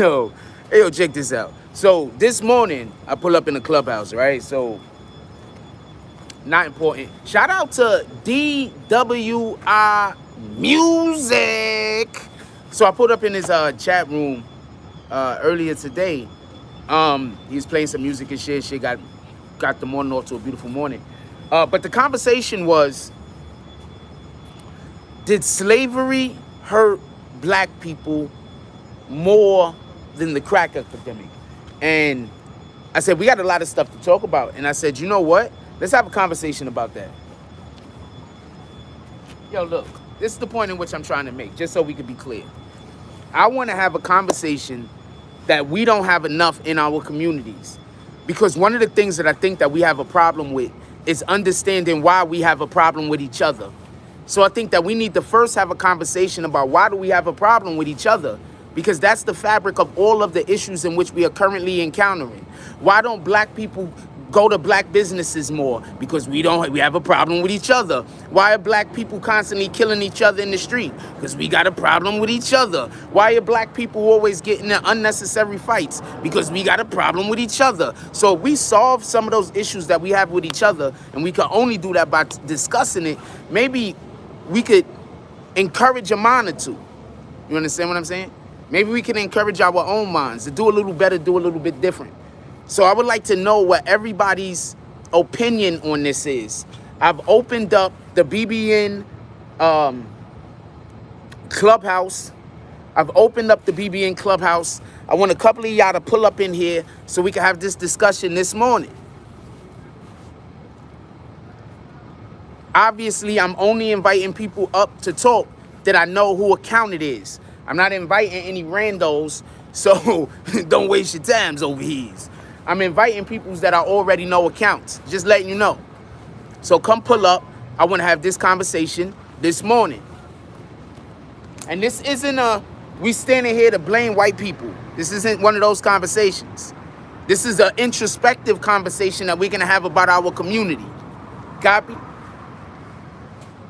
yo, hey, yo, check this out. So this morning, I pull up in the clubhouse, right? So, not important. Shout out to DWI Music. So I pulled up in his chat room earlier today. He was playing some music and shit. Shit got the morning off to a beautiful morning. But the conversation was, did slavery hurt black people more than the crack epidemic? And I said, we got a lot of stuff to talk about. And I said, you know what? Let's have a conversation about that. Yo, look, this is the point in which I'm trying to make, just so we can be clear. I want to have a conversation that we don't have enough in our communities. Because one of the things that I think that we have a problem with is understanding why we have a problem with each other. So I think that we need to first have a conversation about why do we have a problem with each other? Because that's the fabric of all of the issues in which we are currently encountering. Why don't black people go to black businesses more? Because we have a problem with each other. Why are black people constantly killing each other in the street? Because we got a problem with each other. Why are black people always getting in unnecessary fights? Because we got a problem with each other. So if we solve some of those issues that we have with each other, and we can only do that by discussing it, maybe we could encourage a mind or two. You understand what I'm saying? Maybe we can encourage our own minds to do a little better, do a little bit different. So I would like to know what everybody's opinion on this is. I've opened up the BBN Clubhouse. I've opened up the BBN Clubhouse. I want a couple of y'all to pull up in here so we can have this discussion this morning. Obviously, I'm only inviting people up to talk that I know who account it is. I'm not inviting any randos, so don't waste your times over here. I'm inviting people that I already know accounts, just letting you know. So come pull up. I want to have this conversation this morning. And this isn't we standing here to blame white people. This isn't one of those conversations. This is an introspective conversation that we're going to have about our community. Copy?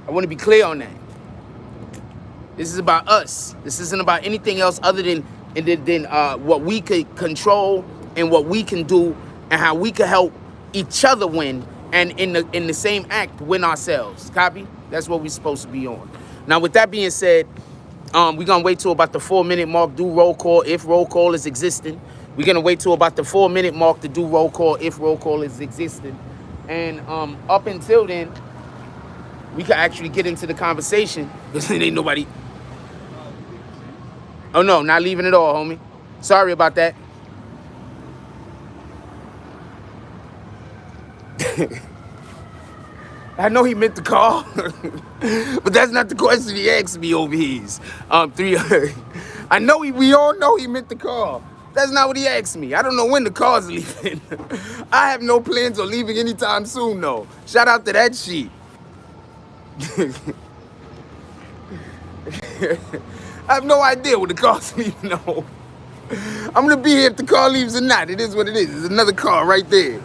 I want to be clear on that. This is about us. This isn't about anything else other than what we could control and what we can do and how we can help each other win, and in the same act win ourselves. Copy? That's what we're supposed to be on. Now, with that being said, we're gonna wait till about the 4-minute mark, do roll call if roll call is existing. We're gonna wait till about the 4-minute mark to do roll call if roll call is existing. And up until then, we can actually get into the conversation because it ain't nobody. Oh no, not leaving at all, homie. Sorry about that. I know he meant to call, but that's not the question he asked me over here. I know we all know he meant to call. That's not what he asked me. I don't know when the car's leaving. I have no plans on leaving anytime soon, though. Shout out to that shit. I have no idea when the car's leaving, though. I'm gonna be here if the car leaves or not. It is what it is. There's another car right there.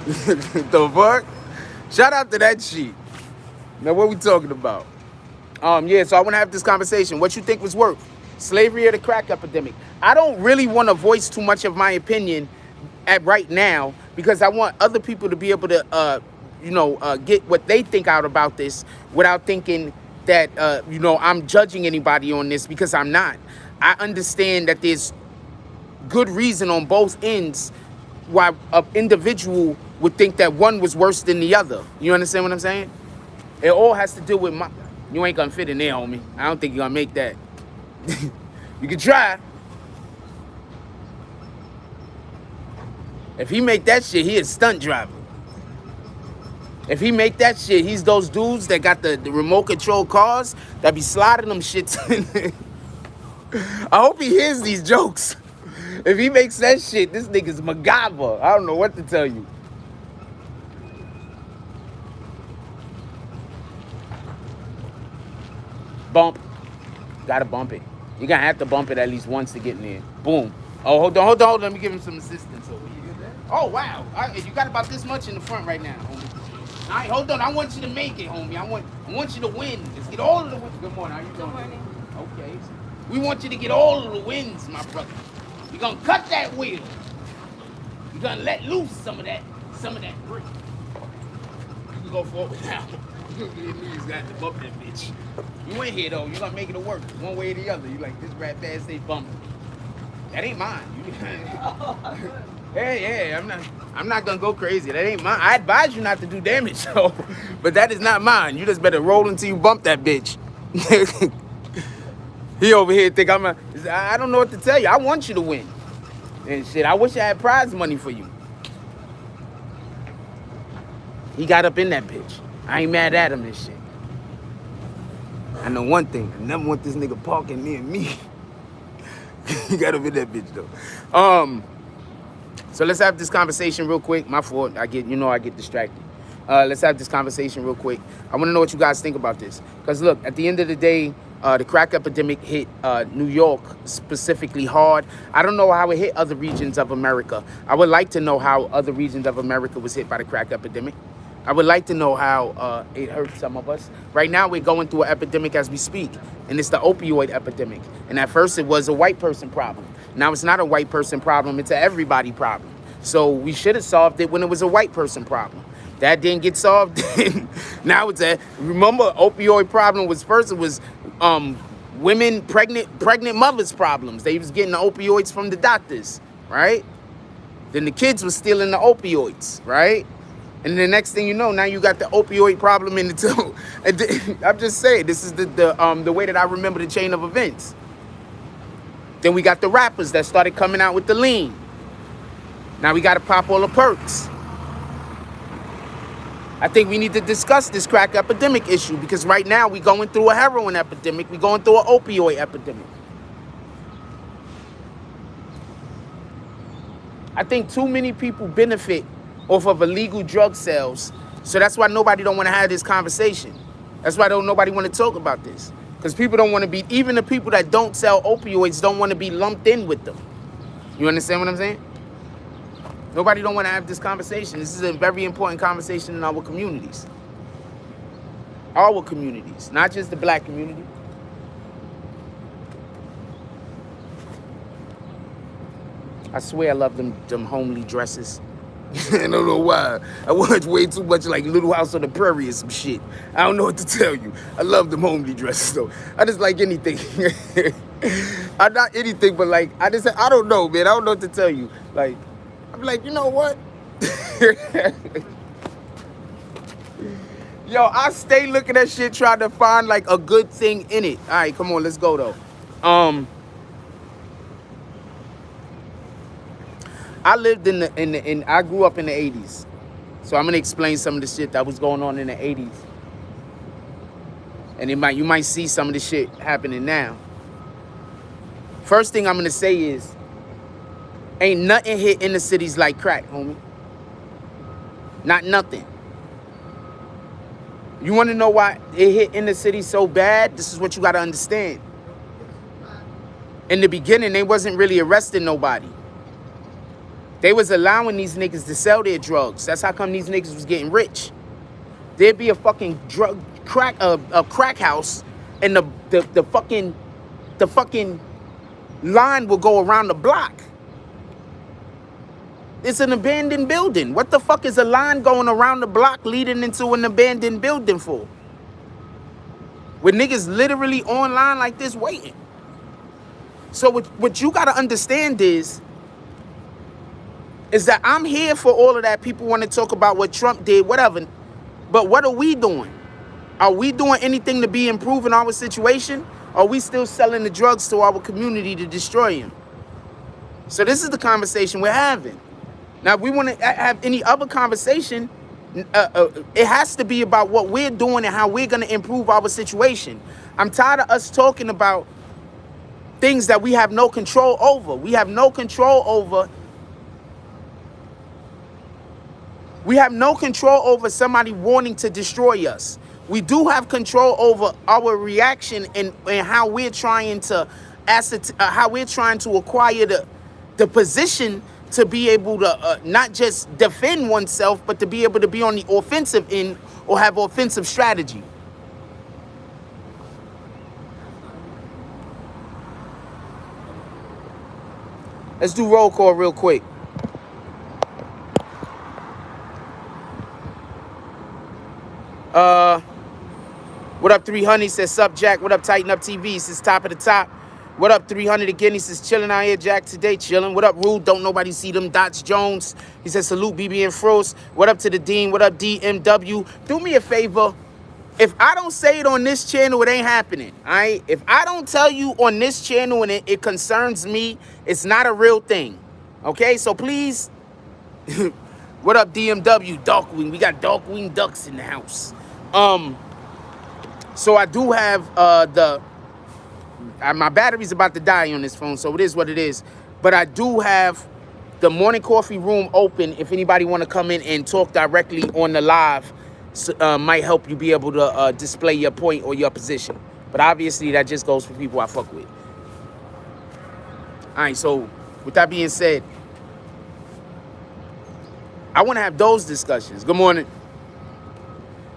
The fuck? Shout out to that shit. Now, what we talking about? Yeah, so I want to have this conversation. What you think was worse, slavery or the crack epidemic? I don't really want to voice too much of my opinion at right now because I want other people to be able to, get what they think out about this without thinking that, I'm judging anybody on this, because I'm not. I understand that there's good reason on both ends why an individual would think that one was worse than the other. You understand what I'm saying? It all has to do with my... You ain't gonna fit in there, homie. I don't think you're gonna make that. You can try. If he make that shit, he a stunt driver. If he make that shit, he's those dudes that got the remote control cars that be sliding them shits in. I hope he hears these jokes. If he makes that shit, this nigga's MacGyver. I don't know what to tell you. Bump. Gotta bump it. You're gonna have to bump it at least once to get in there. Boom. Oh, hold on. Let me give him some assistance over here. Oh, wow. You got about this much in the front right now, homie. All right, hold on. I want you to make it, homie. I want you to win. Let's get all of the wins. Good morning. How you doing? Good morning. Okay. We want you to get all of the wins, my brother. You're gonna cut that wheel. You're gonna let loose some of that brick. You can go forward now. Your knees got to bump that bitch. You ain't here though. You're gonna make it work one way or the other. You like this rat fast they bumping. That ain't mine. Hey, I'm not gonna go crazy. That ain't mine. I advise you not to do damage, so but that is not mine. You just better roll until you bump that bitch. He over here think I don't know what to tell you. I want you to win. And shit, I wish I had prize money for you. He got up in that bitch. I ain't mad at him and shit. I know one thing. I never want this nigga parking near me. He got up in that bitch though. So let's have this conversation real quick. My fault. I get distracted. Let's have this conversation real quick. I want to know what you guys think about this. Because look, at the end of the day, the crack epidemic hit New York specifically hard. I don't know how it hit other regions of America. I would like to know how other regions of America was hit by the crack epidemic. I would like to know how it hurt some of us. Right now, we're going through an epidemic as we speak, and it's the opioid epidemic. And at first, it was a white person problem. Now, it's not a white person problem. It's an everybody problem. So we should have solved it when it was a white person problem. That didn't get solved. Now it's remember, opioid problem was first, it was women, pregnant mothers problems. They was getting the opioids from the doctors, right? Then the kids was stealing the opioids, right? And the next thing you know, now you got the opioid problem in the too. I'm just saying, this is the way that I remember the chain of events. Then we got the rappers that started coming out with the lean. Now we got to pop all the perks. I think we need to discuss this crack epidemic issue because right now we're going through a heroin epidemic. We're going through an opioid epidemic. I think too many people benefit off of illegal drug sales. So that's why nobody don't want to have this conversation. That's why nobody want to talk about this. Because people don't want to be, even the people that don't sell opioids don't want to be lumped in with them. You understand what I'm saying? Nobody don't want to have this conversation. This is a very important conversation in our communities. Our communities, not just the black community. I swear I love them homely dresses. I don't know why. I watch way too much like Little House on the Prairie or some shit. I don't know what to tell you. I love them homely dresses though. I just like anything. I'm not anything, but like, I don't know, man. I don't know what to tell you. Like, I'm like, you know what? Yo, I stay looking at shit trying to find like a good thing in it. All right, come on, let's go though. I lived I grew up in the 80s. So I'm gonna explain some of the shit that was going on in the 80s. And you might see some of the shit happening now. First thing I'm gonna say is, ain't nothing hit in the cities like crack, homie. Not nothing. You wanna know why it hit in the city so bad? This is what you gotta understand. In the beginning, they wasn't really arresting nobody. They was allowing these niggas to sell their drugs. That's how come these niggas was getting rich. There'd be a fucking crack house, and the fucking line will go around the block. It's an abandoned building. What the fuck is a line going around the block leading into an abandoned building for? With niggas literally online like this waiting. So what you gotta understand is that I'm here for all of that. People want to talk about what Trump did, whatever. But what are we doing? Are we doing anything to be improving our situation? Or are we still selling the drugs to our community to destroy him? So this is the conversation we're having. Now, if we want to have any other conversation, it has to be about what we're doing and how we're going to improve our situation. I'm tired of us talking about things that we have no control over. We have no control over. We have no control over somebody wanting to destroy us. We do have control over our reaction and how we're trying to acquire the position to be able to not just defend oneself, but to be able to be on the offensive end or have offensive strategy. Let's do roll call real quick. What up, 300? He says, sup, Jack. What up, Tighten Up TV? He says, top of the top. What up, 300 again? He says, chilling out here, Jack, today, chilling. What up, Rude? Don't nobody see them dots, Jones. He says, salute, BBN Frost. What up to the Dean? What up, DMW? Do me a favor. If I don't say it on this channel, it ain't happening, all right? If I don't tell you on this channel and it concerns me, it's not a real thing, okay? So please, what up, DMW? Darkwing. We got Darkwing Ducks in the house. So I do have my battery's about to die on this phone, so it is what it is. But I do have the morning coffee room open if anybody want to come in and talk directly on the live. Might help you be able to display your point or your position. But obviously that just goes for people I fuck with. All right, so with that being said, I want to have those discussions. Good morning.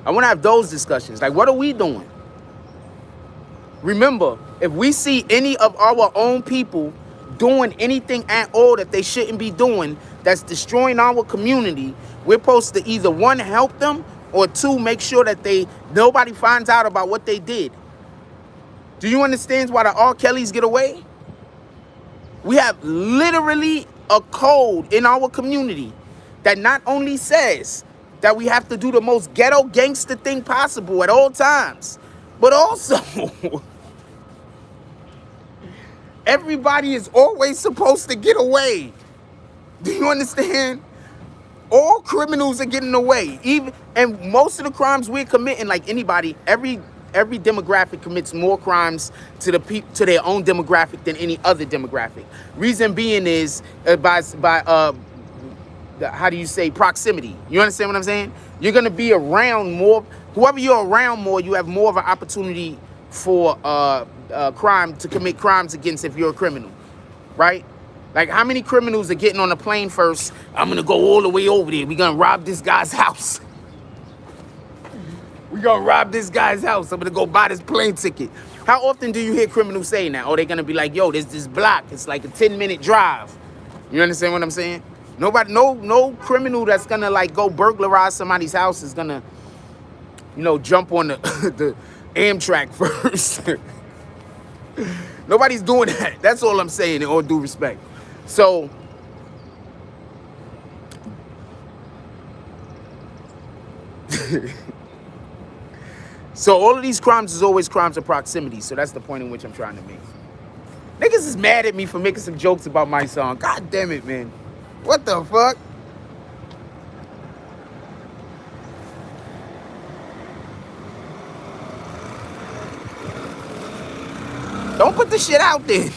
I want to have those discussions. Like, what are we doing? Remember, if we see any of our own people doing anything at all that they shouldn't be doing, that's destroying our community, we're supposed to either, one, help them, or two, make sure that nobody finds out about what they did. Do you understand why the R. Kellys get away? We have literally a code in our community that not only says that we have to do the most ghetto gangster thing possible at all times, but also everybody is always supposed to get away. Do you understand? All criminals are getting away. And most of the crimes we're committing, like anybody, every demographic commits more crimes to their own demographic than any other demographic. Reason being is by how do you say, proximity. You understand what I'm saying? You're gonna be around more. Whoever you're around more, you have more of an opportunity for crime to commit crimes against if you're a criminal, right? Like, how many criminals are getting on a plane first? I'm gonna go all the way over there. We're gonna rob this guy's house. We're gonna rob this guy's house. I'm gonna go buy this plane ticket. How often do you hear criminals saying that? Oh, they're gonna be like, yo, there's this block. It's like a 10-minute drive. You understand what I'm saying? Nobody, no criminal that's gonna like go burglarize somebody's house is gonna, jump on the Amtrak first. Nobody's doing that. That's all I'm saying, in all due respect. So so all of these crimes is always crimes of proximity. So that's the point in which I'm trying to make. Niggas is mad at me for making some jokes about my song. God damn it, man. What the fuck? Don't put the shit out there.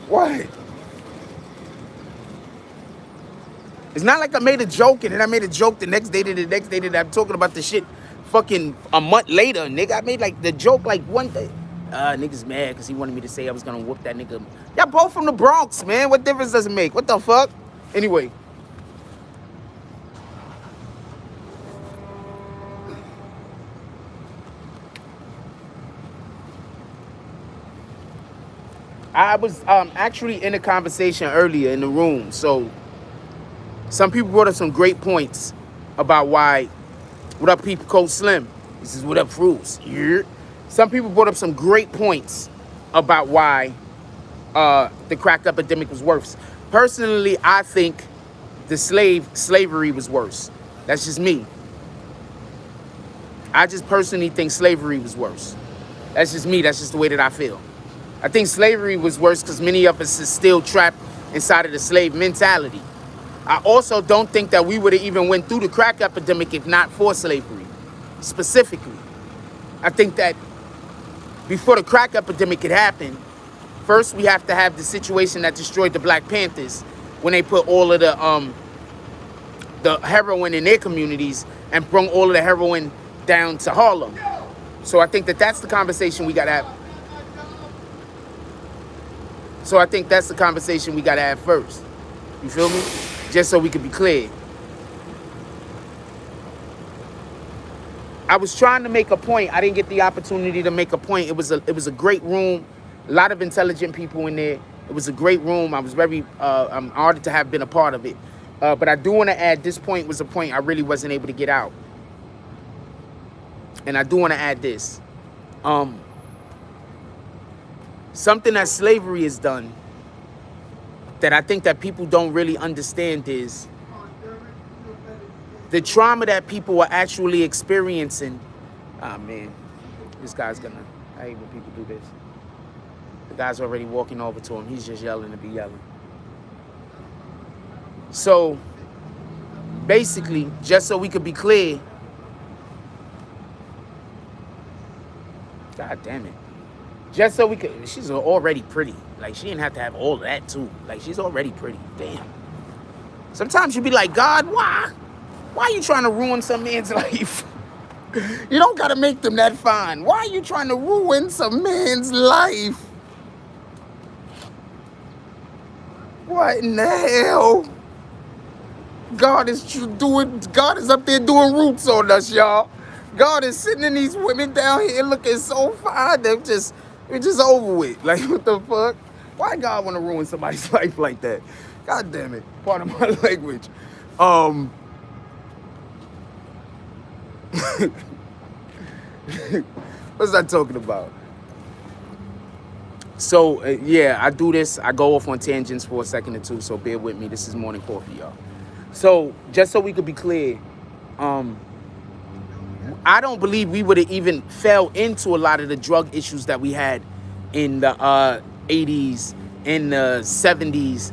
What? It's not like I made a joke and then I made a joke the next day that I'm talking about the shit fucking a month later, nigga. I made like the joke like one day. Niggas mad because he wanted me to say I was gonna whoop that nigga. Y'all both from the Bronx, man. What difference does it make? What the fuck? Anyway. I was actually in a conversation earlier in the room. So some people brought up some great points about why, what up, people, Coach Slim? This is what up, Fruits. Yeah. Some people brought up some great points about why the crack epidemic was worse. Personally, I think the slavery was worse. That's just me. I just personally think slavery was worse. That's just me. That's just the way that I feel. I think slavery was worse because many of us are still trapped inside of the slave mentality. I also don't think that we would have even went through the crack epidemic if not for slavery, specifically. I think that before the crack epidemic could happen, first we have to have the situation that destroyed the Black Panthers when they put all of the heroin in their communities and brought all of the heroin down to Harlem. So I think that that's the conversation we got to have. So I think that's the conversation we got to have first. You feel me? Just so we can be clear. I was trying to make a point. I didn't get the opportunity to make a point. It was a great room. A lot of intelligent people in there. It was a great room. I was very I'm honored to have been a part of it. But I do want to add, this point was a point I really wasn't able to get out. And I do want to add this. Something that slavery has done that I think that people don't really understand is the trauma that people are actually experiencing. Ah, man, this guy's gonna, I hate when people do this. The guy's already walking over to him. He's just yelling to be yelling. So basically, just so we could be clear, God damn it. Just so we could, she's already pretty. Like, she didn't have to have all of that too. Like, she's already pretty. Damn. Sometimes you be like, God, why? Why are you trying to ruin some man's life? You don't gotta make them that fine. Why are you trying to ruin some man's life? What in the hell? God is up there doing roots on us, y'all. God is sitting in these women down here looking so fine. It's just over with. Like, what the fuck? Why God want to ruin somebody's life like that? God damn it. Pardon my language. What's I talking about? So, yeah, I do this. I go off on tangents for a second or two, so bear with me. This is morning coffee, y'all. So, just so we could be clear, I don't believe we would have even fell into a lot of the drug issues that we had in the 80s, in the 70s.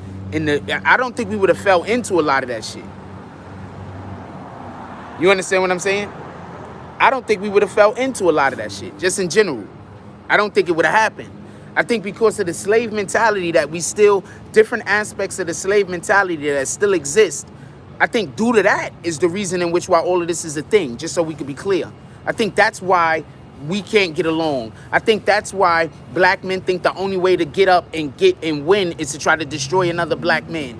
I don't think we would have fell into a lot of that shit. You understand what I'm saying? I don't think we would have fell into a lot of that shit, just in general. I don't think it would have happened. I think because of the slave mentality that we still, different aspects of the slave mentality that still exist, I think due to that is the reason in which why all of this is a thing, just so we could be clear. I think that's why we can't get along. I think that's why black men think the only way to get up and win is to try to destroy another black man.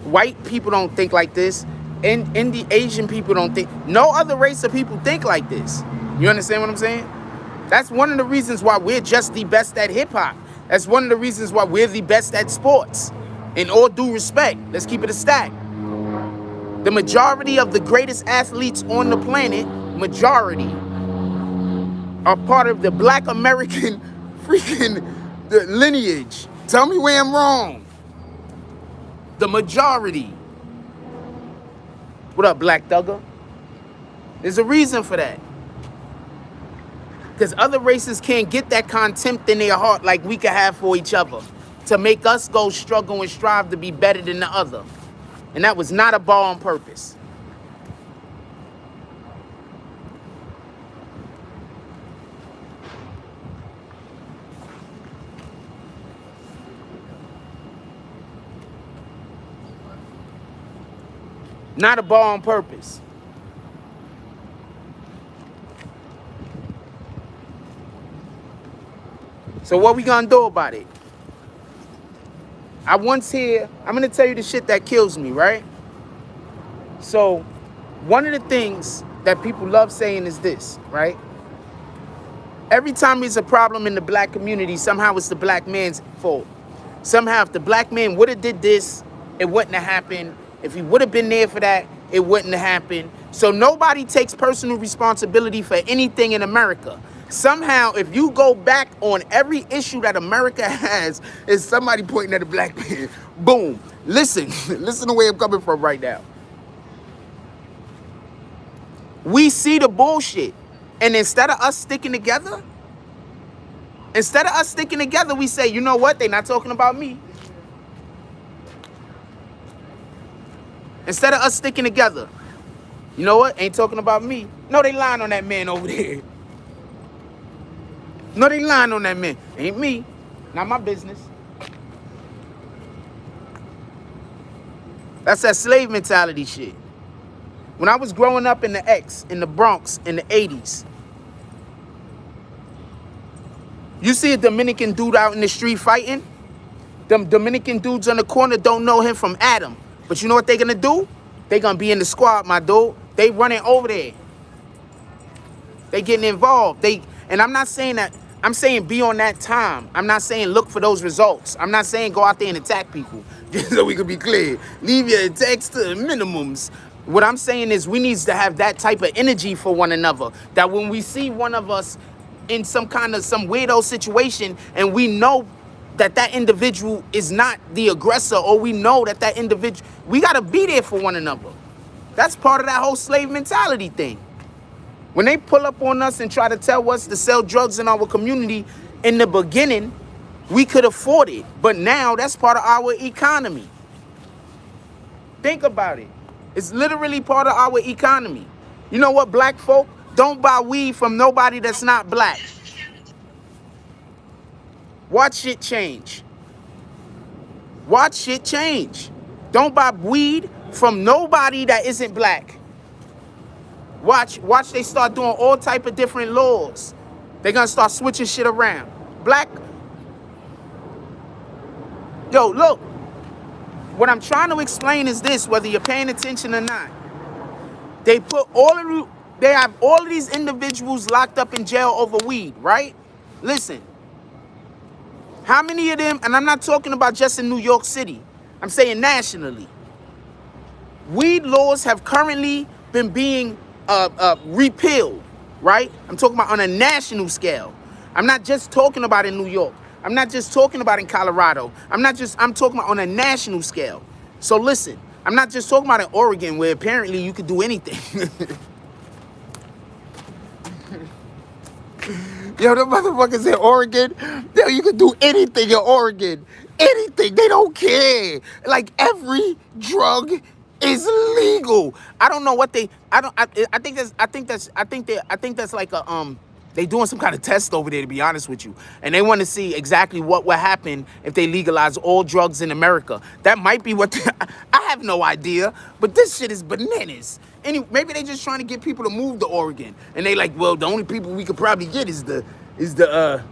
White people don't think like this. And the Asian people don't think. No other race of people think like this. You understand what I'm saying? That's one of the reasons why we're just the best at hip-hop. That's one of the reasons why we're the best at sports. In all due respect, let's keep it a stack. The majority of the greatest athletes on the planet, majority, are part of the black American freaking lineage. Tell me where I'm wrong. The majority. What up, Black Thugger? There's a reason for that. Because other races can't get that contempt in their heart like we can have for each other to make us go struggle and strive to be better than the other. And that was not a bar on purpose. Not a bar on purpose. So what we gonna do about it? I'm gonna tell you the shit that kills me, right? So one of the things that people love saying is this, right? Every time there's a problem in the black community, somehow it's the black man's fault. Somehow if the black man would have did this, it wouldn't have happened. If he would have been there for that, it wouldn't have happened. So nobody takes personal responsibility for anything in America. Somehow, if you go back on every issue that America has, is somebody pointing at a black man. Boom. Listen to where I'm coming from right now. We see the bullshit. And instead of us sticking together, we say, you know what? They're not talking about me. Instead of us sticking together, you know what? Ain't talking about me. No, they lying on that man over there. No, they lying on that man. Ain't me. Not my business. That's that slave mentality shit. When I was growing up in the Bronx in the 80s, you see a Dominican dude out in the street fighting? Them Dominican dudes on the corner don't know him from Adam. But you know what they're gonna do? They're gonna be in the squad, my dude. They running over there. They getting involved. And I'm not saying that I'm saying be on that time. I'm not saying look for those results. I'm not saying go out there and attack people. Just so we can be clear. Leave your attacks to minimums. What I'm saying is we need to have that type of energy for one another. That when we see one of us in some weirdo situation and we know that that individual is not the aggressor, or we know that that individual, we got to be there for one another. That's part of that whole slave mentality thing. When they pull up on us and try to tell us to sell drugs in our community, in the beginning, we could afford it. But now that's part of our economy. Think about it. It's literally part of our economy. You know what, black folk? Don't buy weed from nobody that's not black. Watch shit change. Watch shit change. Don't buy weed from nobody that isn't black. Watch they start doing all type of different laws. They're gonna start switching shit around. Black. Yo, look. What I'm trying to explain is this, whether you're paying attention or not. They have all of these individuals locked up in jail over weed, right? Listen. How many of them, and I'm not talking about just in New York City, I'm saying nationally. Weed laws have currently been being repealed, right? I'm talking about on a national scale. I'm not just talking about in New York. I'm not just talking about in Colorado. I'm talking about on a national scale. So listen, I'm not just talking about in Oregon where apparently you could do anything. Yo, the motherfuckers in Oregon, yo, you can do anything in Oregon. Anything. They don't care. Like every drug is legal. I don't know what I think that's like they doing some kind of test over there, to be honest with you. And they want to see exactly what will happen if they legalize all drugs in America. That might be what I have no idea, but this shit is bananas. Maybe they just trying to get people to move to Oregon. And they like, well, the only people we could probably get is the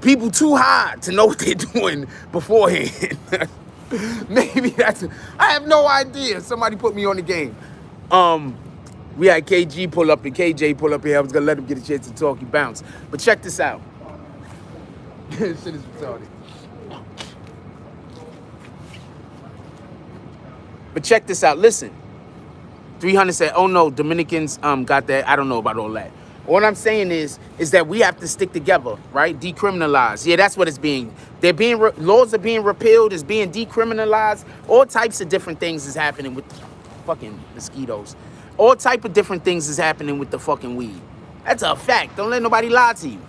people too high to know what they're doing beforehand. Maybe I have no idea. Somebody put me on the game. We had KG pull up and KJ pull up here. I was gonna let him get a chance to talk. He bounced. But check this out. This shit is retarded. But check this out. Listen. 300 said, oh no, Dominicans got that. I don't know about all that. What I'm saying is that we have to stick together, right? Decriminalize. Yeah, that's what it's being. Laws are being repealed. It's being decriminalized. All types of different things is happening with fucking mosquitoes. All type of different things is happening with the fucking weed. That's a fact. Don't let nobody lie to you.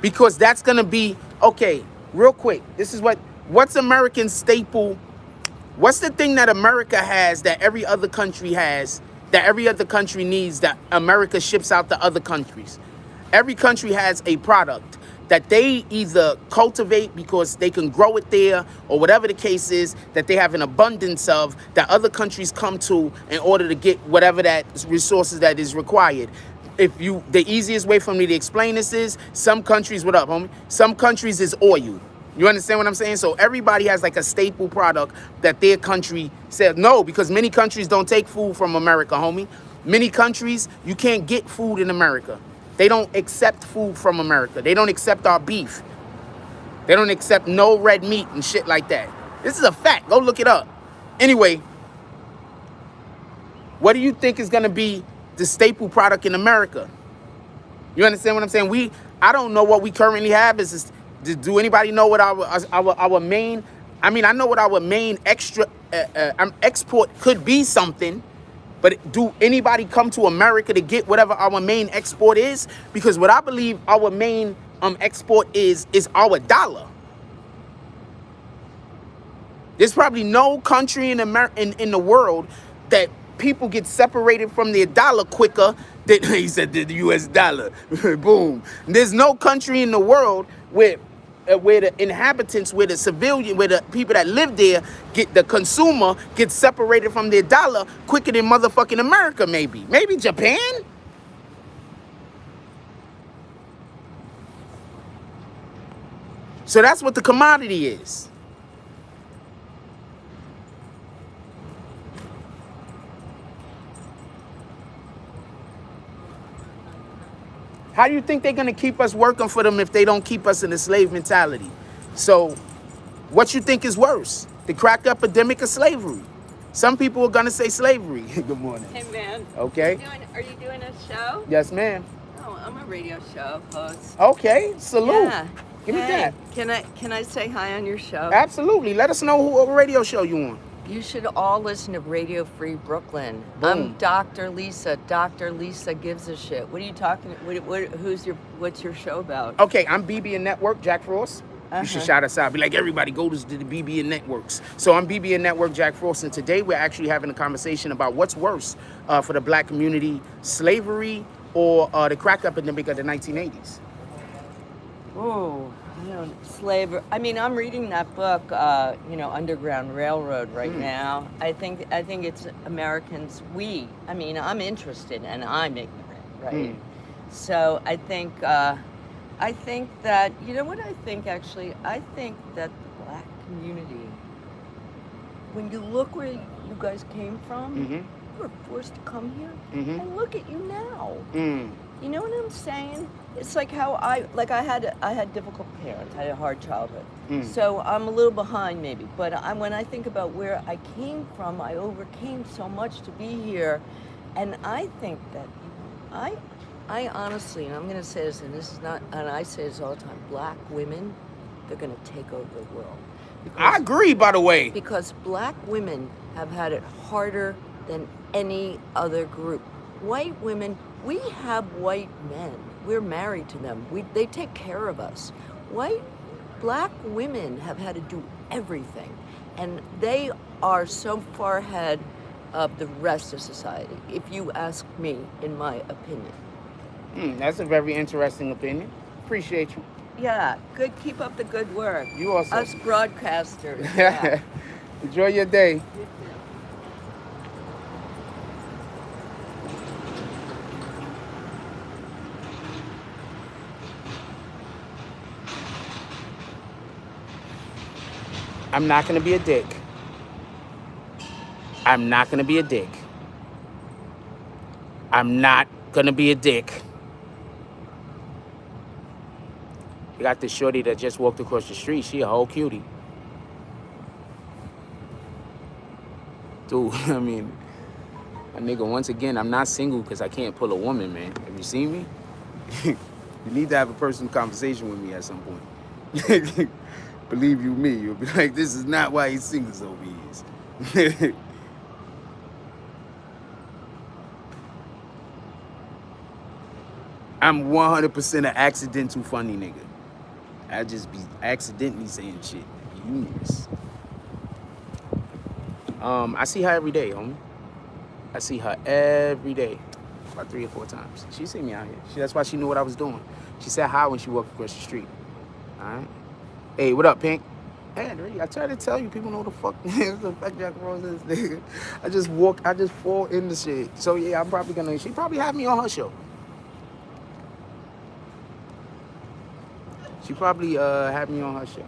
Because that's going to be, okay, real quick. This is what's American staple. What's the thing that America has that every other country has, that every other country needs, that America ships out to other countries? Every country has a product that they either cultivate because they can grow it there, or whatever the case is, that they have an abundance of, that other countries come to in order to get whatever that resources that is required. The easiest way for me to explain this is, some countries, what up, homie? Some countries is oil. You understand what I'm saying? So everybody has like a staple product that their country said no, because many countries don't take food from America, homie. Many countries, you can't get food in America. They don't accept food from America. They don't accept our beef. They don't accept no red meat and shit like that. This is a fact. Go look it up. Anyway, what do you think is going to be the staple product in America? You understand what I'm saying? I don't know what we currently have. Do anybody know what our main? I mean, I know what our main export could be something, but do anybody come to America to get whatever our main export is? Because what I believe our main export is our dollar. There's probably no country in the world that people get separated from their dollar quicker than he said the U.S. dollar. Boom. There's no country in the world where the inhabitants, where the civilian, where the people that live there, the consumer gets separated from their dollar quicker than motherfucking America, maybe. Maybe Japan? So that's what the commodity is. How do you think they're gonna keep us working for them if they don't keep us in a slave mentality? So what you think is worse, the crack epidemic or slavery? Some people are gonna say slavery. Good morning. Hey, man. Okay. Are you doing a show? Yes, ma'am. Oh, I'm a radio show host. Okay, salute. Yeah. Give me that. Can I say hi on your show? Absolutely. Let us know what radio show you on. You should all listen to Radio Free Brooklyn. Boom. I'm Dr. Lisa. Dr. Lisa gives a shit. What are you talking? What's your show about? Okay, I'm BBNNETWORK, Jack Frost. You should shout us out. Be like, everybody go to the BBN Networks. So I'm BBN Network, Jack Frost, and today we're actually having a conversation about what's worse for the black community, slavery or the crack epidemic of the 1980s. Oh, slavery. I mean, I'm reading that book, Underground Railroad right now. I think it's Americans. I'm interested and I'm ignorant, right? So I think that, you know what I think actually? I think that the black community, when you look where you guys came from, you were forced to come here, and look at you now. You know what I'm saying? It's like how I had difficult parents. I had a hard childhood. So I'm a little behind maybe. But when I think about where I came from, I overcame so much to be here. And I think that I honestly, and I'm going to say this, and I say this all the time, black women, they're going to take over the world. I agree, by the way. Because black women have had it harder than any other group. White women, we have white men. We're married to them. They take care of us. Black women have had to do everything. And they are so far ahead of the rest of society, if you ask me, in my opinion. That's a very interesting opinion. Appreciate you. Yeah, good. Keep up the good work. You also. Us broadcasters. Yeah. Enjoy your day. I'm not going to be a dick. I'm not going to be a dick. I'm not going to be a dick. You got this shorty that just walked across the street. She a whole cutie. Dude, I mean, a nigga, once again, I'm not single because I can't pull a woman, man. Have you seen me? You need to have a personal conversation with me at some point. Believe you me, you'll be like, this is not why he's single so he is. I'm 100% an accidental funny nigga. I just be accidentally saying shit. Humorous. I see her every day, homie. I see her every day. About 3 or 4 times. She see me out here. That's why she knew what I was doing. She said hi when she walked across the street. Alright? Hey, what up, Pink? Hey, I try to tell you, people know the fuck Jack Rose is, nigga. I just fall in the shit. So yeah, she probably have me on her show. She probably had me on her show.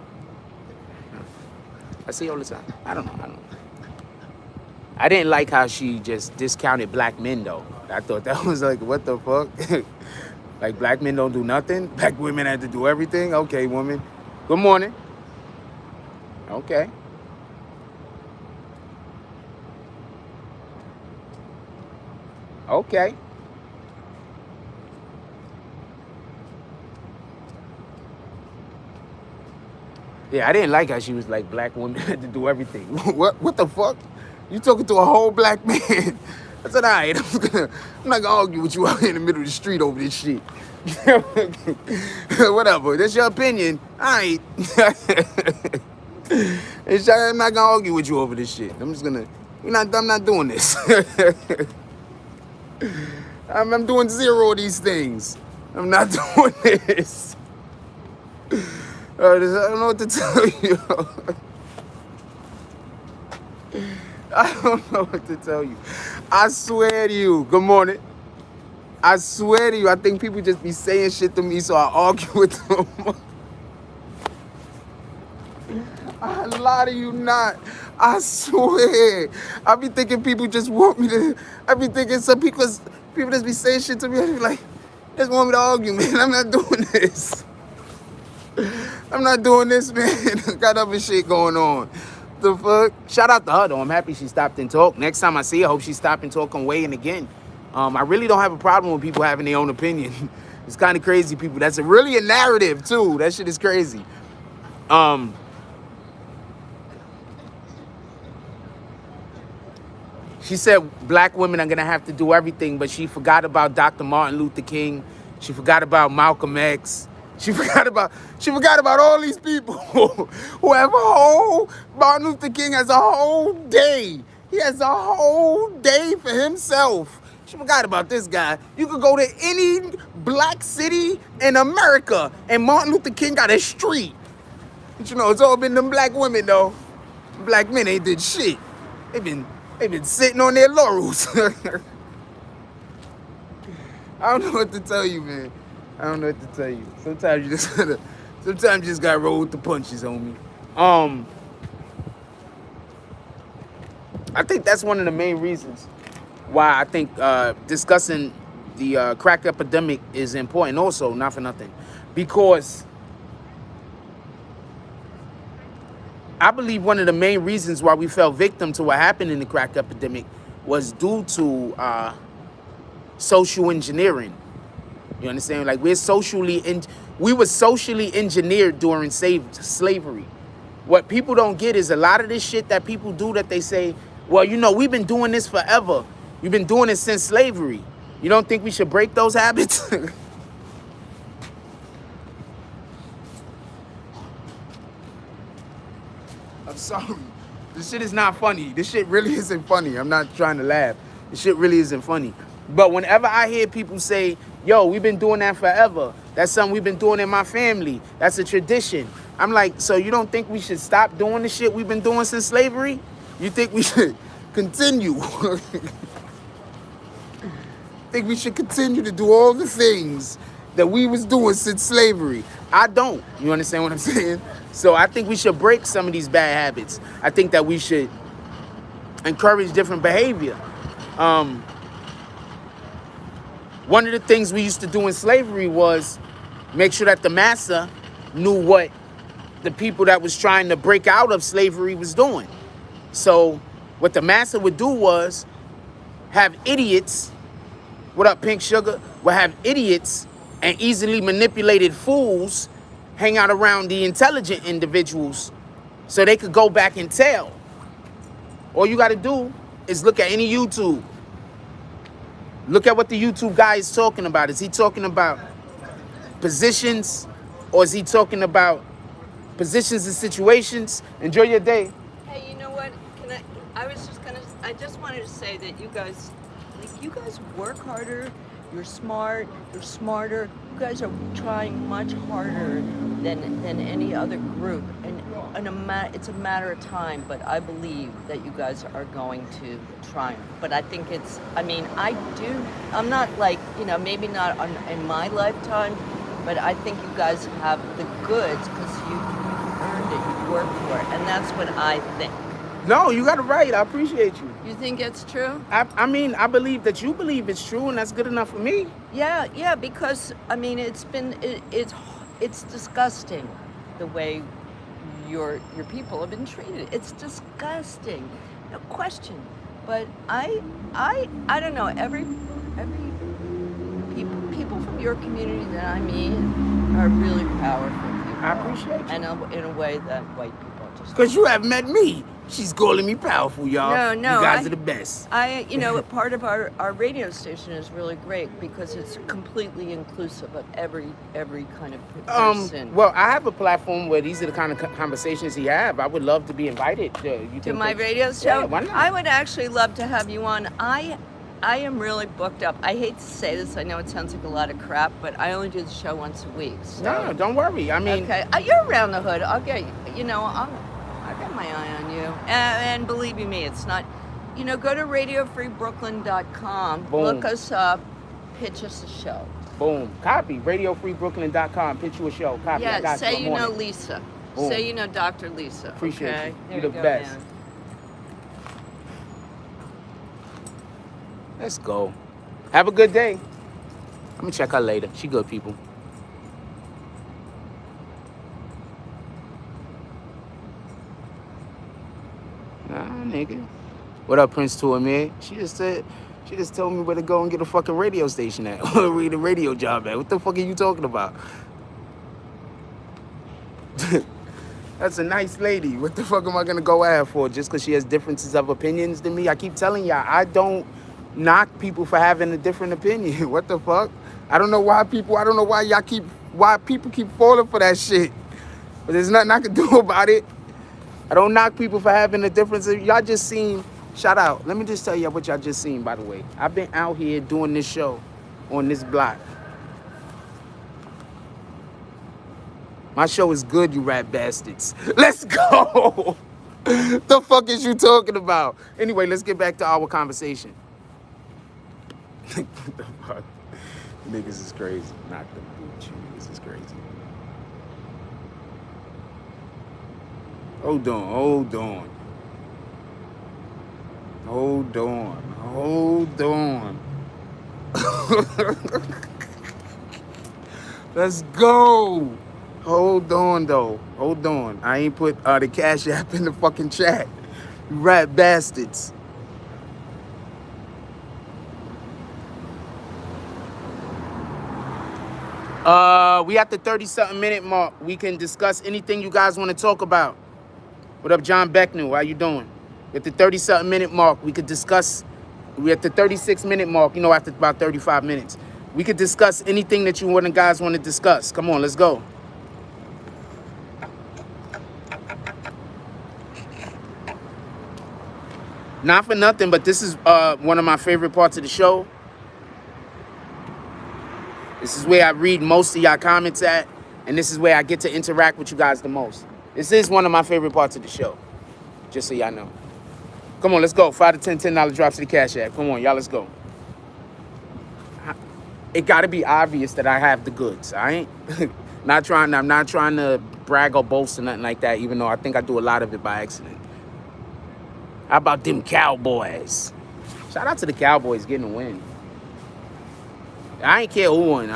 I see her all the time. I don't know. I didn't like how she just discounted black men, though. I thought that was like, what the fuck? Like, black men don't do nothing? Black women have to do everything? Okay, woman. Good morning. Okay. Okay. Yeah, I didn't like how she was like, black women had to do everything. What the fuck? You talking to a whole black man? I said, all right, I'm not gonna argue with you out here in the middle of the street over this shit. Whatever, that's your opinion. All right. I'm not gonna argue with you over this shit. I'm not doing this. I'm doing 0 of these things. I'm not doing this. I don't know what to tell you. I don't know what to tell you. I swear to you. Good morning. I swear to you, I think people just be saying shit to me, so I argue with them. I lie to you not. I swear. I be thinking people just want me to. I be thinking some people just be saying shit to me. I be like, Just want me to argue, man. I'm not doing this. I'm not doing this, man. Got other shit going on. The fuck? Shout out to her, though. I'm happy she stopped and talked. Next time I see her, I hope she stopped and talk on weighing again. I really don't have a problem with people having their own opinion. It's kind of crazy, people. That's really a narrative, too. That shit is crazy. She said black women are going to have to do everything, but she forgot about Dr. Martin Luther King. She forgot about Malcolm X. She forgot about all these people who have a whole, Martin Luther King has a whole day. He has a whole day for himself. She forgot about this guy. You could go to any black city in America and Martin Luther King got a street. But you know, it's all been them black women though. Black men ain't did shit. They've been sitting on their laurels. I don't know what to tell you, man. I don't know what to tell you. Sometimes you just gotta roll with the punches, homie. I think that's one of the main reasons why I think discussing the crack epidemic is important also, not for nothing. Because I believe one of the main reasons why we fell victim to what happened in the crack epidemic was due to social engineering. You understand? Like we were socially engineered during slavery. What people don't get is a lot of this shit that people do that they say, well, you know, we've been doing this forever. We've been doing it since slavery. You don't think we should break those habits? I'm sorry. This shit is not funny. This shit really isn't funny. I'm not trying to laugh. This shit really isn't funny. But whenever I hear people say, yo, we've been doing that forever. That's something we've been doing in my family. That's a tradition. I'm like, so you don't think we should stop doing the shit we've been doing since slavery? You think we should continue? Think we should continue to do all the things that we was doing since slavery? I don't. You understand what I'm saying? So I think we should break some of these bad habits. I think that we should encourage different behavior. One of the things we used to do in slavery was make sure that the massa knew what the people that was trying to break out of slavery was doing. So what the massa would do was have idiots, what up, Pink Sugar? Would have idiots and easily manipulated fools hang out around the intelligent individuals so they could go back and tell. All you got to do is look at any YouTube. Look at what the YouTube guy is talking about. Is he talking about positions or is he talking about positions and situations? Enjoy your day. Hey, you know what? I just wanted to say that you guys work harder. You're smart. You're smarter. You guys are trying much harder than any other group, and it's a matter of time. But I believe that you guys are going to triumph. But I think I'm not like, you know, maybe not in my lifetime, but I think you guys have the goods because you earned it. You worked for it, and that's what I think. No, you got it right. I appreciate you. You think it's true? I mean, I believe that you believe it's true, and that's good enough for me. Yeah, because I mean, it's disgusting the way your people have been treated. It's disgusting, no question. But I don't know. Every people from your community that I meet are really powerful people. I appreciate you. And in a way that white people just. Because you have met me. She's calling me powerful, y'all. No. You guys are the best. Part of our radio station is really great because it's completely inclusive of every kind of person. Well, I have a platform where these are the kind of conversations he have. I would love to be invited. To my radio show? Yeah, why not? I would actually love to have you on. I am really booked up. I hate to say this. I know it sounds like a lot of crap, but I only do the show once a week. So. No, don't worry. I mean, okay, you're around the hood. I'll get you know. I got my eye on you, and believe you me, it's not. You know, go to radiofreebrooklyn.com. Boom. Look us up. Pitch us a show. Boom. Copy. radiofreebrooklyn.com. Pitch you a show. Copy. Yeah. Say you know Lisa. Boom. Say you know Dr. Lisa. Appreciate okay? you. You're the best. Man. Let's go. Have a good day. I'm gonna check her later. She good people. Nah, nigga. What up, Prince Tour, man? She just told me where to go and get a fucking radio station at. Or read a radio job at. What the fuck are you talking about? That's a nice lady. What the fuck am I gonna go at her for? Just because she has differences of opinions than me? I keep telling y'all, I don't knock people for having a different opinion. What the fuck? I don't know why people keep falling for that shit. But there's nothing I can do about it. I don't knock people for having a difference. Y'all just seen, shout out. Let me just tell y'all what y'all just seen, by the way. I've been out here doing this show on this block. My show is good, you rat bastards. Let's go. The fuck is you talking about? Anyway, let's get back to our conversation. What the fuck? Niggas is crazy. Knock the boot. You niggas is crazy. Hold on. Let's go. Hold on, though. Hold on. I ain't put the Cash App in the fucking chat. You rat bastards. We at the 30-something minute mark. We can discuss anything you guys want to talk about. What up, John Becknell? How you doing? At the 30-something minute mark, we could discuss. We're at the 36-minute mark, after about 35 minutes. We could discuss anything that you guys want to discuss. Come on, let's go. Not for nothing, but this is one of my favorite parts of the show. This is where I read most of y'all comments at, and this is where I get to interact with you guys the most. This is one of my favorite parts of the show, just so y'all know. Come on, let's go. 5 to 10 $10 drops to the Cash App. Come on, y'all, let's go. It got to be obvious that I have the goods. I ain't I'm not trying to brag or boast or nothing like that, even though I think I do a lot of it by accident. How about them Cowboys? Shout out to the Cowboys getting a win. I ain't care who won.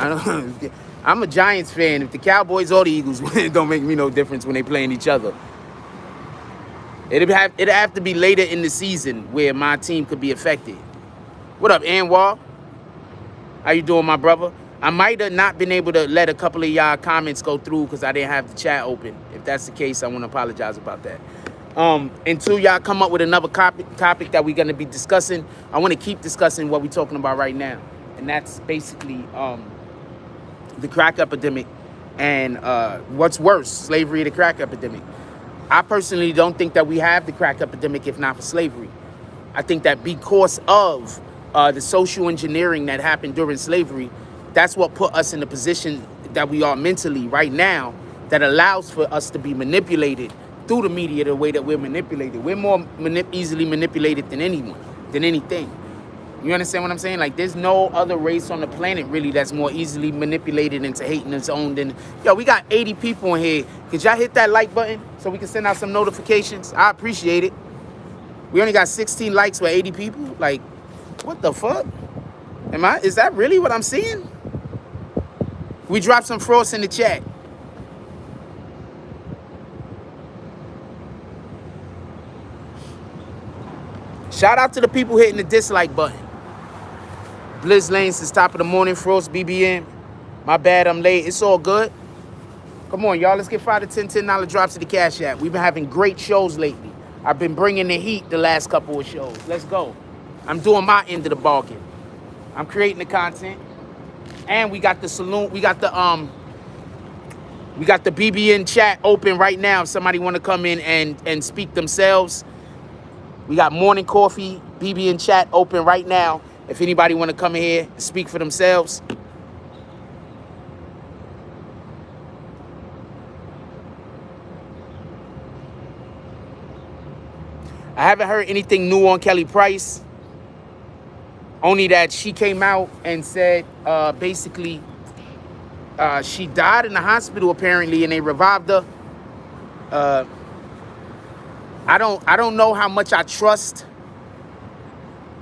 I'm a Giants fan. If the Cowboys or the Eagles win, it don't make me no difference when they playing each other. It'd have to be later in the season where my team could be affected. What up, Anwar? How you doing, my brother? I might have not been able to let a couple of y'all comments go through because I didn't have the chat open. If that's the case, I want to apologize about that. Until y'all come up with another topic that we're going to be discussing, I want to keep discussing what we're talking about right now. And that's basically the crack epidemic and what's worse, slavery or the crack epidemic. I personally don't think that we have the crack epidemic if not for slavery. I think that because of the social engineering that happened during slavery, that's what put us in the position that we are mentally right now, that allows for us to be manipulated through the media the way that we're manipulated. We're more easily manipulated than anything. You understand what I'm saying? Like, there's no other race on the planet, really, that's more easily manipulated into hating its own than... Yo, we got 80 people in here. Could y'all hit that like button so we can send out some notifications? I appreciate it. We only got 16 likes with 80 people? Like, what the fuck? Is that really what I'm seeing? We dropped some frost in the chat. Shout out to the people hitting the dislike button. Blizz Lane since top of the morning. Frost, BBN. My bad, I'm late. It's all good. Come on, y'all. Let's get 5 to 10 $10 drops to the Cash App. We've been having great shows lately. I've been bringing the heat the last couple of shows. Let's go. I'm doing my end of the bargain. I'm creating the content. And we got the saloon. We got the BBN chat open right now. If somebody want to come in and speak themselves. We got morning coffee, BBN chat open right now. If anybody want to come in here and speak for themselves. I haven't heard anything new on Kelly Price. Only that she came out and said, basically, she died in the hospital apparently, and they revived her. I don't know how much I trust.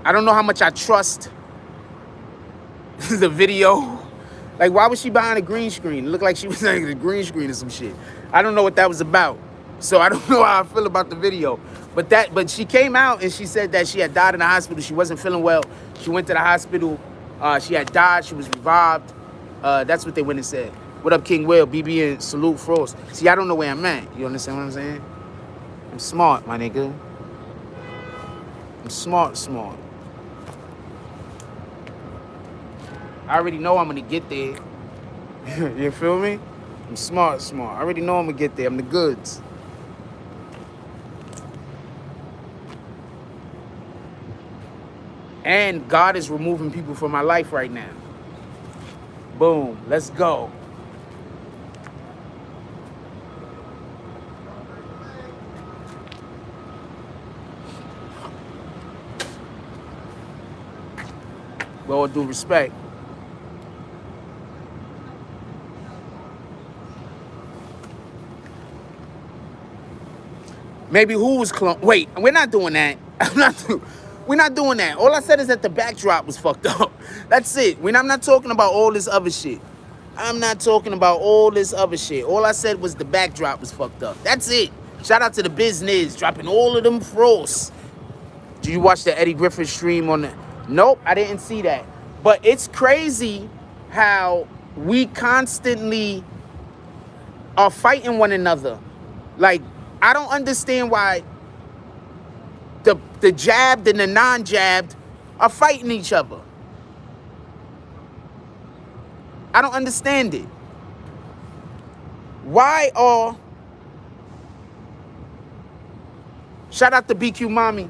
I don't know how much I trust the video Like, why was she behind a green screen? It looked like she was like a green screen or some shit. I don't know what that was about. So I don't know how I feel about the video. But she came out and she said that she had died in the hospital. She wasn't feeling well. She went to the hospital. She had died. She was revived. That's what they went and said. What up, King Will? BB and Salute Frost. See, I don't know where I'm at. You understand what I'm saying? I'm smart, my nigga. I'm smart. I already know I'm gonna get there. You feel me? I'm smart. I already know I'm gonna get there. I'm the goods. And God is removing people from my life right now. Boom. Let's go. With all due respect. Maybe who was clone? Wait, we're not doing that. We're not doing that. All I said is that the backdrop was fucked up. That's it. I'm not talking about all this other shit. I'm not talking about all this other shit. All I said was the backdrop was fucked up. That's it. Shout out to the business dropping all of them frosts. Did you watch the Eddie Griffin stream on the? Nope, I didn't see that. But it's crazy how we constantly are fighting one another. Like, I don't understand why the jabbed and the non-jabbed are fighting each other. I don't understand it. Why are... Shout out to BQ Mommy.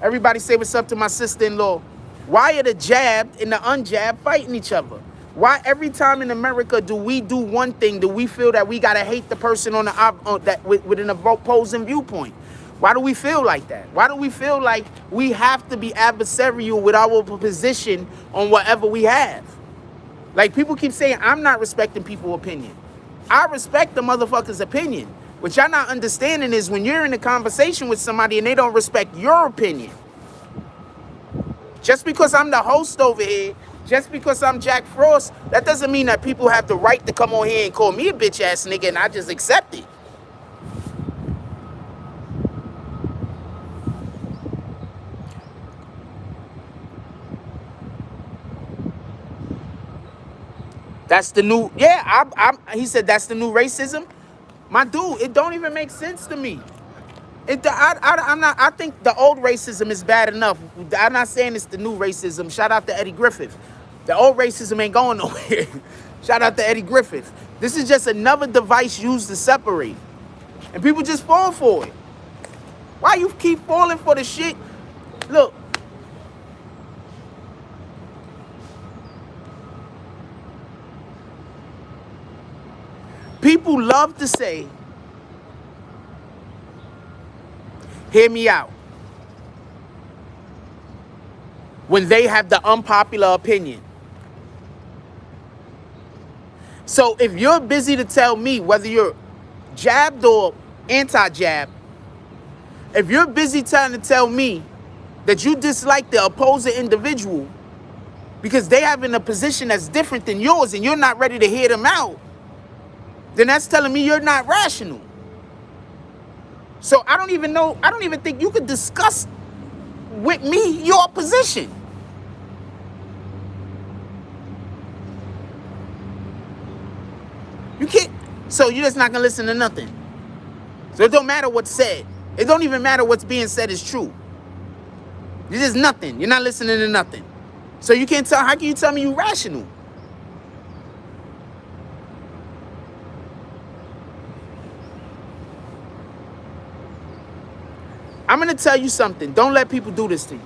Everybody say what's up to my sister-in-law. Why are the jabbed and the unjabbed fighting each other? Why every time in America do we do one thing, do we feel that we gotta hate the person on the with an opposing viewpoint? Why do we feel like that? Why do we feel like we have to be adversarial with our position on whatever we have? Like, people keep saying, I'm not respecting people's opinion. I respect the motherfucker's opinion. What y'all not understanding is when you're in a conversation with somebody and they don't respect your opinion. Just because I'm the host over here, just because I'm Jack Frost, that doesn't mean that people have the right to come on here and call me a bitch ass nigga and I just accept it. That's the new, yeah, he said that's the new racism. My dude, it don't even make sense to me. I think the old racism is bad enough. I'm not saying it's the new racism. Shout out to Eddie Griffith. The old racism ain't going nowhere. Shout out to Eddie Griffith. This is just another device used to separate. And people just fall for it. Why you keep falling for the shit? Look. People love to say, hear me out, when they have the unpopular opinion. So if you're busy to tell me whether you're jabbed or anti-jab, if you're busy trying to tell me that you dislike the opposing individual because they have in a position that's different than yours and you're not ready to hear them out, then that's telling me you're not rational. So I don't even think you could discuss with me your position. You can't, so you're just not gonna listen to nothing. So it don't matter what's said. It don't even matter what's being said is true. You're just nothing. You're not listening to nothing. So you can't tell, how can you tell me you're rational? I'm going to tell you something. Don't let people do this to you.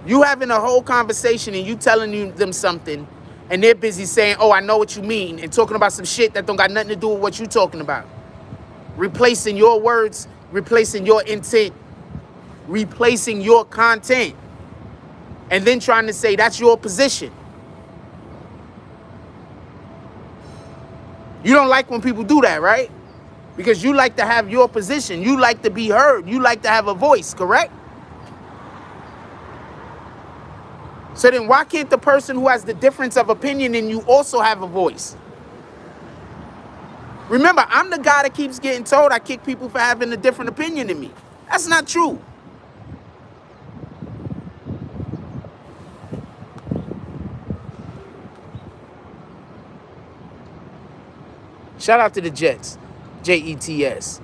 You having a whole conversation and you telling them something and they're busy saying, oh, I know what you mean, and talking about some shit that don't got nothing to do with what you're talking about. Replacing your words, replacing your intent, replacing your content, and then trying to say that's your position. You don't like when people do that, right? Because you like to have your position. You like to be heard. You like to have a voice, correct? So then why can't the person who has the difference of opinion in you also have a voice? Remember, I'm the guy that keeps getting told I kick people for having a different opinion than me. That's not true. Shout out to the Jets, Jets.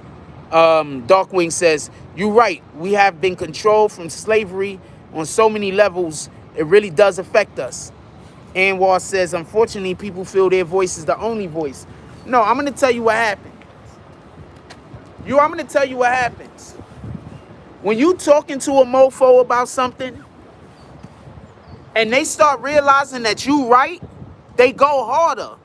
Darkwing says, you're right. We have been controlled from slavery on so many levels. It really does affect us. Anwar says, unfortunately, people feel their voice is the only voice. No, I'm going to tell you what happened. I'm going to tell you what happens. When you talking to a mofo about something and they start realizing that you right, they go harder.